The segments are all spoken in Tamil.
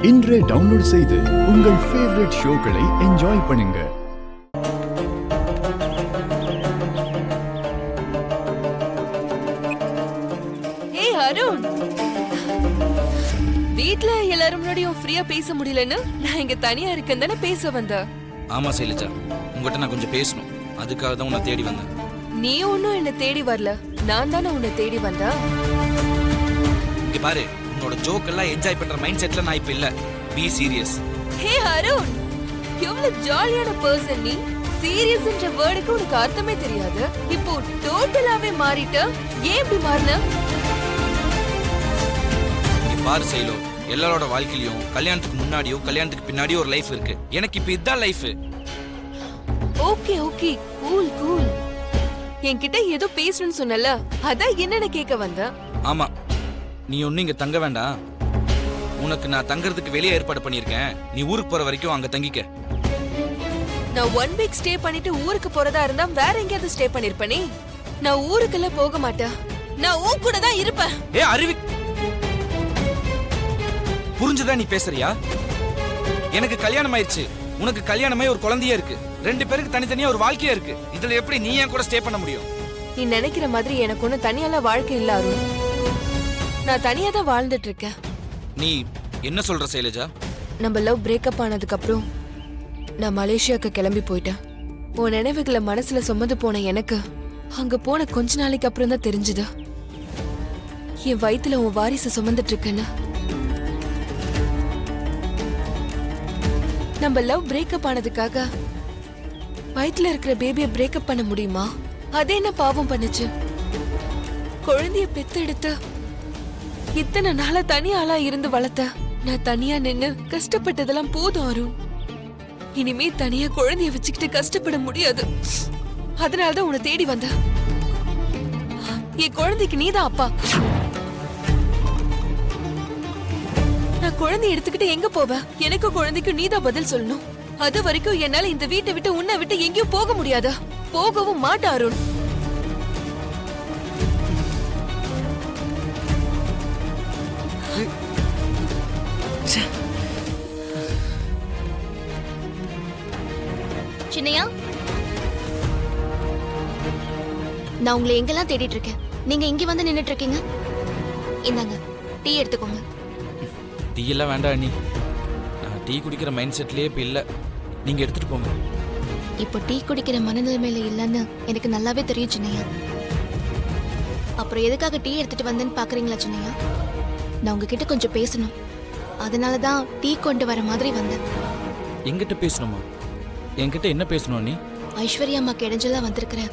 இன்றே டவுன்லோட் செய்து உங்கள் ஃபேவரட் ஷோக்களை என்ஜாய் பண்ணுங்க. ஏய் அருண், வீட்ல எல்லாரும் முன்னாடியும் ஃப்ரீயா பேச முடியலன்னு நான் இங்க தனியா இருக்கேன் தானே பேச வந்தேன். ஆமா சைலஜா, உங்ககிட்ட நான் கொஞ்சம் பேசணும், அதுக்காக தான் உன்னை தேடி வந்தேன். நீ ஒன்னும் என்ன தேடி வரல, நான் தானே உன்னை தேடி வந்தேன். இங்க பாரு, உன்னோட ஜோக் எல்லாம் என்ஜாய் பண்ற மைண்ட் செட்ல நான் இப்ப இல்ல. B serious. ஹே அருண், எவ்வளவு ஜாலியான பர்சன் நீ. சீரியஸ்ன்ற வேர்டுக்கு உனக்கு அர்த்தமே தெரியாது. இப்போ டோட்டலாவே மாறிட்ட. ஏன் இப்படி மாறின? இங்க பாரு சைலோ, எல்லாரோட வாழ்க்கையிலயும் கல்யாணத்துக்கு முன்னாடியோ கல்யாணத்துக்கு பின்னாடியோ ஒரு லைஃப் இருக்கு. எனக்கு இப்ப இதுதான் life. Okay okay, cool cool. என்கிட்ட ஏதோ பேசணும்னு சொன்னல, அதான் என்னன்னு கேட்க வந்த. ஆமா, நீ ஒன்னும் இங்க தங்க வேண்டாம். உனக்கு நான் தங்கறதுக்கு வெளியே ஏற்பாடு பண்ணிருக்கேன். நீ ஊருக்கு போற வரைக்கும் அங்க தங்கிக்க. நான் 1 வீக் ஸ்டே பண்ணிட்டு ஊருக்கு போறதா இருந்தா வேற எங்கயாவது ஸ்டே பண்ணிருப்பனே. நான் ஊருக்குள்ள போக மாட்டேன். நான் உன் கூட தான் இருப்பேன். ஏ அருவி, புரிஞ்சுதா நீ பேசுறியா? எனக்கு கல்யாணம் ஆயிடுச்சு, உனக்கு கல்யாணமாய் ஒரு குழந்தையே இருக்கு. 2 பேருக்கு தனித்தனியா ஒரு வாழ்க்கையா இருக்கு. இதுல எப்படி நீ என் கூட ஸ்டே பண்ண முடியும்? நீ நினைக்கிற மாதிரி எனக்கு ஒண்ணு தனியால வாழ்க்கை இல்ல அருண். நான் தனியா தான் வாழ்ந்துட்டு இருக்கேன். நீ என்ன சொல்ற சைலஜா? நம்ம லவ் பிரேக்கப் ஆனதுக்கு அப்புறம் நான் மலேசியாவுக்கு கிளம்பி போயிட்டேன். உன் நினைவுகளை மனசுல சுமந்து போன எனக்கு அங்க போன கொஞ்ச நாளைக்கு அப்புறம் தான் தெரிஞ்சுது என் வயித்துல உன் வாரிசு சுமந்துட்டு இருக்கேன்னு. நம்ம லவ் பிரேக்கப் ஆனதுக்காக வயித்துல இருக்கிற பேபியை பிரேக்கப் பண்ண முடியுமா? அதே என்ன பாவம் பண்ணுச்சு? குழந்தைய பெத்து எடுத்து இத்தனை நாளா தனி ஆளா இருந்து வளர்த்த நான் தனியா நின்னு கஷ்டப்பட்டதெல்லாம் போதும் அருண். இனிமே தனியா குழந்தைய வச்சுக்கிட்டு கஷ்டப்பட முடியாது. அதனாலதான் உன்னை தேடி வந்த. என் குழந்தைக்கு நீதான் அப்பா. நான் குழந்தைய எடுத்துக்கிட்டு எங்க போவேன்? எனக்கு குழந்தைக்கு நீதான் பதில் சொல்லணும். அது வரைக்கும் என்னால இந்த வீட்டை விட்டு உன்னை விட்டு எங்கேயும் போக முடியாதா? போகவும் மாட்டேன் அருண். சின்னையா, நான் உங்களை எங்கெல்லாம் தேடிட்டு இருக்கேன். நீங்க இங்க வந்து நின்னுட்டு இருக்கீங்க. இந்தாங்க டீ எடுத்துக்கோங்க. டீ எல்லாம் வேண்டாம் அண்ணி, நான் டீ குடிக்கிற மைண்ட் செட்லயே இப்ப இல்ல. நீங்க எடுத்துட்டு போங்க. இப்போ டீ குடிக்கிற மனநிலைமையில இல்லைன்னு எனக்கு நல்லாவே தெரியும் சின்னையா. அப்புறம் எதுக்காக டீ எடுத்துட்டு வந்தேன்னு பாக்குறீங்களா சின்னையா? நான் உங்ககிட்ட கொஞ்சம் பேசணும், அதனாலதான் டீ கொண்டு வர மாதிரி வந்தேன். என்கிட்ட பேசணுமா? என்கிட்ட என்ன பேசணும் நீ? ஐஸ்வர்யா அம்மாக்கு இடைஞ்சலா வந்திருக்கிறேன்.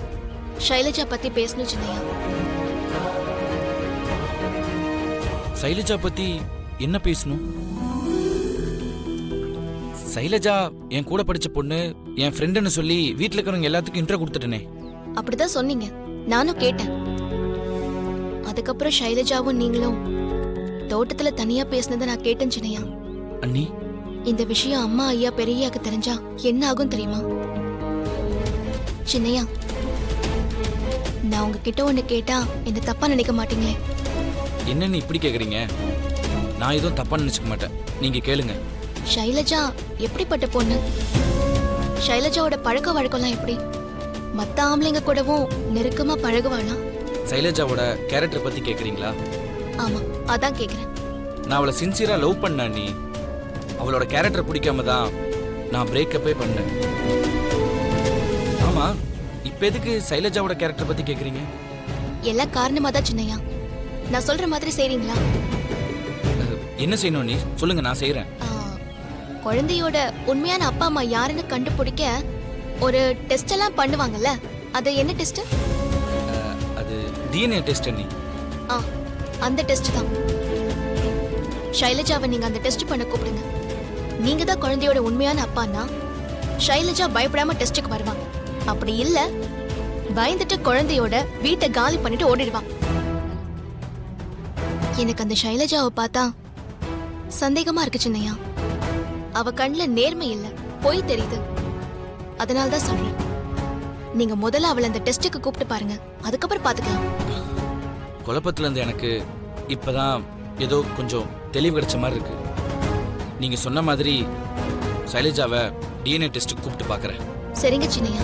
ஷைலஜா பத்தி பேசணும் சின்னையா. சைலஜா பத்தி என்ன பேசணும்? சைலஜா என் கூட படிச்ச பொண்ணு, என் ஃப்ரெண்டுன்னு சொல்லி வீட்டுல இருக்கிறவங்க எல்லாத்துக்கும் இன்ட்ரோ கொடுத்துட்டேனே. அப்படிதான் சொன்னீங்க, நானும் கேட்டேன். அதுக்கப்புறம் ஷைலஜாவும் நீங்களும் தோட்டத்துல தனியா பேசினதை நான் கேட்டேன் சின்னையா. அண்ணி, இந்த விஷயம் அம்மா ஐயா பெரியாக்கு தெரிஞ்சா என்ன ஆகும் தெரியுமா? சின்னையா, நான் உங்ககிட்ட ஒண்ணு கேட்டா என்ன தப்பா நினைக்க மாட்டீங்களே? என்னன்னு இப்படி கேக்குறீங்க? நான் எதுவும் தப்பா நினைச்சுக்க மாட்டேன், நீங்க கேளுங்க. ஷைலஜா எப்படிப்பட்ட பொண்ணு? ஷைலஜாவோட பழக்க வழக்கம்லாம் எப்படி? மத்த ஆம்பளைங்க கூடவும் நெருக்கமா பழகுவானா? சைலஜாவோட கேரக்டர் பத்தி கேக்குறீங்களா? ஆமா, அதான் கேக்குறேன். நான் அவளை சின்சியரா லவ் பண்ண அண்ணி. அவளோட கேரக்டர் பிடிக்காம தான் நான் பிரேக்கப்பே பண்ணேன். ஆமா, இப்ப எதுக்கு சைலஜாவோட கேரக்டர் பத்தி கேக்குறீங்க? எல்லாம் காரணமா தான் சின்னையா. நான் சொல்ற மாதிரி செய்றீங்களா? என்ன செய்யணும் நீ சொல்லுங்க, நான் செய்யறேன். குழந்தையோட உண்மையான அப்பா அம்மா யாருன்னு கண்டுபிடிக்க ஒரு டெஸ்ட் எல்லாம் பண்ணுவாங்கல்ல, அது என்ன டெஸ்ட்? அது டிஎன்ஏ டெஸ்ட் அண்ணி. அந்த டெஸ்ட் தான். ஷைலஜாவை நீங்க அந்த டெஸ்ட் பண்ண கூப்பிடுங்க. நீங்க தான் குழந்தையோட உண்மையான அப்பான்னா ஷைலஜா பயப்படாம டெஸ்டுக்கு வருவான். அப்படி இல்ல, பயந்துட்டு குழந்தையோட வீட்டை காலி பண்ணிட்டு ஓடிடுவான். எனக்கு அந்த ஷைலஜாவை பார்த்தா சந்தேகமா இருக்கு சின்னையா. அவ கண்ணுல நேர்மை இல்ல, பொய் தெரியுது. அதனாலதான் சொல்றேன், நீங்க முதல்ல அவளை அந்த டெஸ்டுக்கு கூப்பிட்டு பாருங்க, அதுக்கப்புறம் பாத்துக்கலாம். குழப்பத்துல இருந்து எனக்கு இப்பதான் ஏதோ கொஞ்சம் தெளிவு கிடைச்ச மாதிரி இருக்கு. நீங்க சொன்ன மாதிரி சைலஜாவை டிஎன்ஏ டெஸ்ட்டுக்கு கூப்பிட்டு பார்க்கறேன். சரிங்க சின்னையா,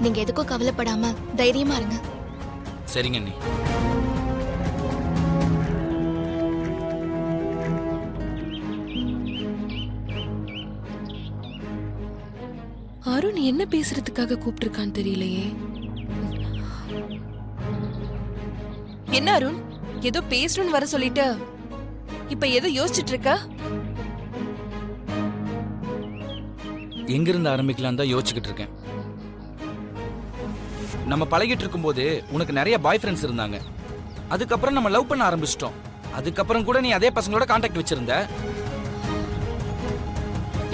நீங்க எதுக்கும் கவலைப்படாம தைரியமா இருங்க. சரிங்க அண்ணி. அருண் என்ன பேசுறதுக்காக கூப்பிட்டிருக்கான்னு தெரியலையே. என்ன அருண், ஏதோ பேசணும்னு வர சொல்லிட்டு இப்ப ஏதோ யோசிச்சுட்டு இருக்க? எங்க இருந்து ஆரம்பிக்கலாம் தான் யோசிச்சுக்கிட்டு இருக்கேன். நம்ம பழகிட்டு இருக்கும்போது உனக்கு நிறைய பாய் ஃப்ரெண்ட்ஸ் இருந்தாங்க. அதுக்கப்புறம் நம்ம லவ் பண்ண ஆரம்பிச்சிட்டோம். அதுக்கப்புறம் கூட நீ அதே பசங்களோட கான்டாக்ட் வச்சிருந்த.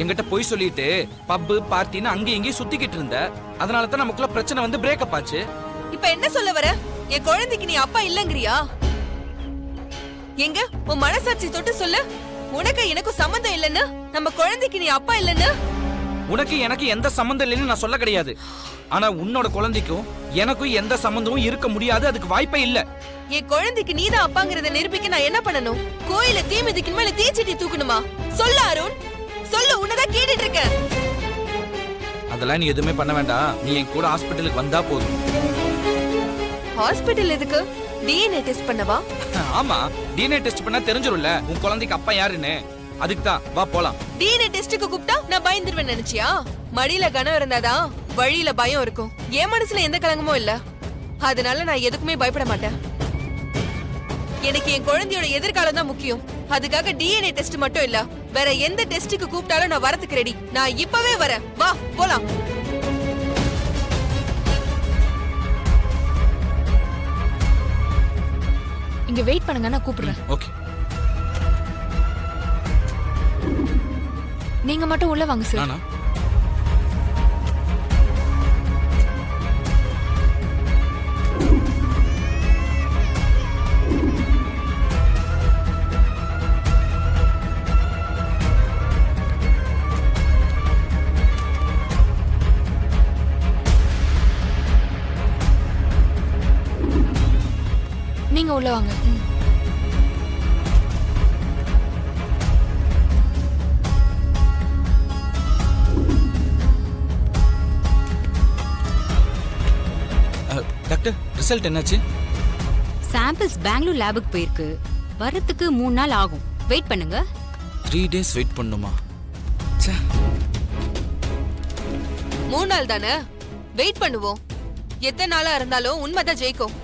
என்கிட்ட போய் சொல்லிட்டு பப்பு பார்ட்டின்னு அங்கேயும் இங்கேயும் சுத்திக்கிட்டு இருந்த. அதனால தான் நமக்குள்ள பிரச்சனை வந்து பிரேக்கப் ஆச்சு. இப்ப என்ன சொல்ல வர? என் குழந்தைக்கு நீ அப்பா இல்லங்கறியா? எங்க உன் மனசாட்சி தொட்டு சொல்லு. உனக்கு எனக்கும் சம்மந்தம் இல்லைன்னு, நம்ம குழந்தைக்கு நீ அப்பா இல்லைன்னு. உனக்கு எனக்கு எந்த சம்மந்தம் இல்லைன்னு நான் சொல்ல கிடையாது. ஆனா உன்னோட குழந்தைக்கும் எனக்கும் எந்த சம்மந்தமும் இருக்க முடியாது. அதுக்கு வாய்ப்பே இல்ல. என் குழந்தைக்கு நீதான் அப்பாங்கறத நிரூபிக்க நான் என்ன பண்ணணும்? கோயில தீ மிதிக்கு மேல தீச்சட்டி தூக்கணுமா? சொல்லு அருண், சொல்லு. உன்னதான் கேட்டுட்டு இருக்கேன். அதெல்லாம் நீ எதுவுமே பண்ண வேண்டாம். நீ என் கூட ஹாஸ்பிட்டலுக்கு வந்தா போதும். ஹாஸ்பிடல் எதுக்கு? டிஎன்ஏ டெஸ்ட் பண்ணவா? ஆமா, டிஎன்ஏ டெஸ்ட் பண்ணா தெரிஞ்சிரும்ல உன் குழந்தைக்கு அப்பா யாருன்னு. அதுக்கு தான் வா போலாம். டிஎன்ஏ டெஸ்டுக்கு கூப்பிட்டா நான் பயந்துருவேன் நினைச்சியா? மடியில கனம் இருந்தாதான் வழியில பயம் இருக்கும். என் மனசுல எந்த கலங்கமும் இல்ல. அதனால நான் எதுக்குமே பயப்பட மாட்டேன். எனக்கு என் குழந்தையோட எதிர்காலம் தான் முக்கியம். அதுக்காக டிஎன்ஏ டெஸ்ட் மட்டும் இல்ல, வேற எந்த டெஸ்டுக்கு கூப்பிட்டாலும் நான் வரதுக்கு ரெடி. நான் இப்பவே வரேன். வா போலாம். இங்க வெயிட் பண்ணுங்க, நான் கூப்பிடுறேன். ஓகே. நீங்க மட்டும் உள்ள வாங்க சார். நானா? நீங்க உள்ள வாங்க. டாக்டர், ரிசல்ட் என்னாச்சு? சாம்பிள்ஸ் பெங்களூர் லேபுக்கு போயிருக்கு. வரதுக்கு 3 நாள் ஆகும். வெயிட் பண்ணுங்க. 3 days வெயிட் பண்ணுமா? ச்சே. 3 நாள் தானே, வெயிட் பண்ணுவோம். எத்தனை நாளா இருந்தாலும் உண்மைதான் ஜெயிக்கும்.